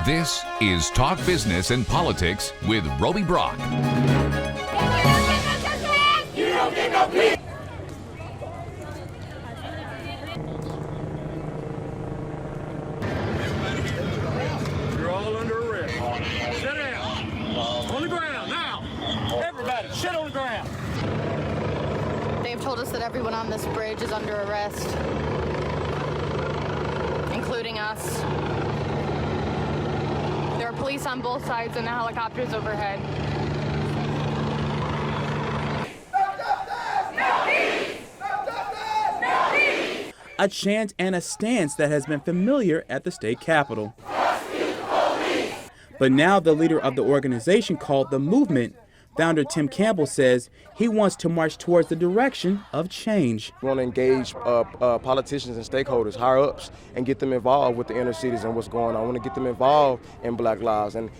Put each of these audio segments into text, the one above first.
This is Talk Business and Politics with Roby Brock. You don't get no peace. You're all under arrest. Sit down. On the ground now. Everybody, sit on the ground. They've told us that everyone on this bridge is under arrest, including us. There are police on both sides and the helicopters overhead. A chant and a stance that has been familiar at the state capitol. But now the leader of the organization called the movement, founder Tim Campbell, says he wants to march towards the direction of change. We want to engage politicians and stakeholders, higher-ups, and get them involved with the inner cities and what's going on. I want to get them involved in Black lives and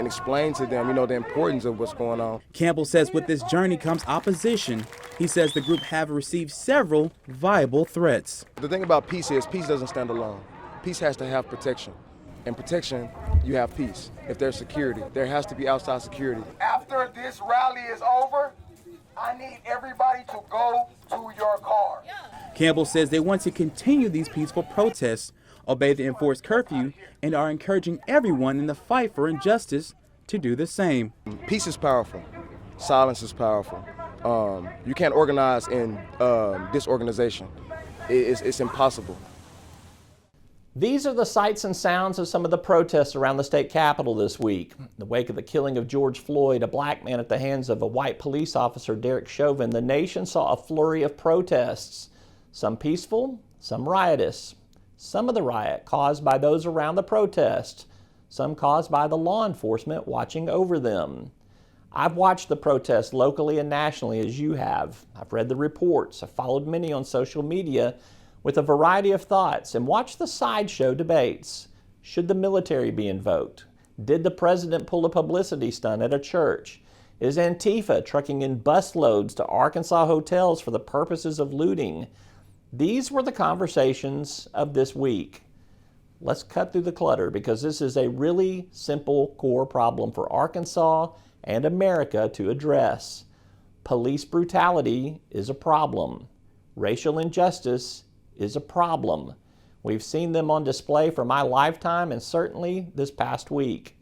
explain to them, the importance of what's going on. Campbell says with this journey comes opposition. He says the group have received several viable threats. The thing about peace is peace doesn't stand alone. Peace has to have protection. And protection, you have peace. If there's security, there has to be outside security. After this rally is over, I need everybody to go to your car. Campbell says they want to continue these peaceful protests, obey the enforced curfew, and are encouraging everyone in the fight for injustice to do the same. Peace is powerful. Silence is powerful. You can't organize in disorganization. It's impossible. These are the sights and sounds of some of the protests around the state capitol this week. In the wake of the killing of George Floyd, a black man at the hands of a white police officer, Derek Chauvin, the nation saw a flurry of protests, some peaceful, some riotous. Some of the riot caused by those around the protest, some caused by the law enforcement watching over them. I've watched the protests locally and nationally as you have. I've read the reports, I've followed many on social media, with a variety of thoughts, and watch the sideshow debates. Should the military be invoked? Did the president pull a publicity stunt at a church? Is Antifa trucking in busloads to Arkansas hotels for the purposes of looting? These were the conversations of this week. Let's cut through the clutter because this is a really simple core problem for Arkansas and America to address. Police brutality is a problem. Racial injustice is a problem. We've seen them on display for my lifetime and certainly this past week.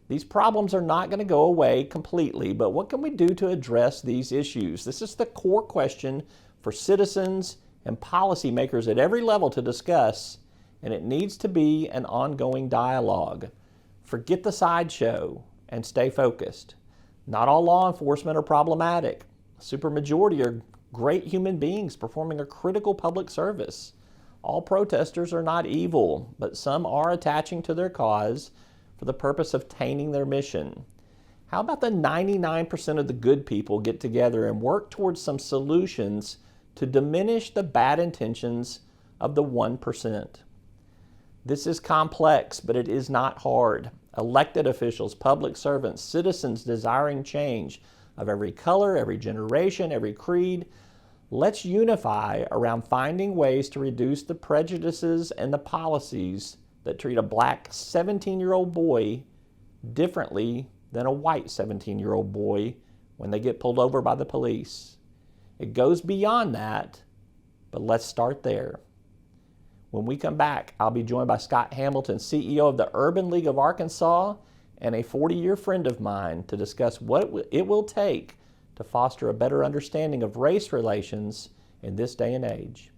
These problems are not going to go away completely, but what can we do to address these issues? This is the core question for citizens and policymakers at every level to discuss, and it needs to be an ongoing dialogue. Forget the sideshow and stay focused. Not all law enforcement are problematic. A supermajority are great human beings performing a critical public service. All protesters are not evil, but some are attaching to their cause for the purpose of tainting their mission. How about the 99% of the good people get together and work towards some solutions to diminish the bad intentions of the 1%? This is complex, but it is not hard. Elected officials, public servants, citizens desiring change of every color, every generation, every creed. Let's unify around finding ways to reduce the prejudices and the policies that treat a black 17-year-old boy differently than a white 17-year-old boy when they get pulled over by the police. It goes beyond that, but let's start there. When we come back, I'll be joined by Scott Hamilton, CEO of the Urban League of Arkansas, and a 40-year friend of mine to discuss what it will take to foster a better understanding of race relations in this day and age.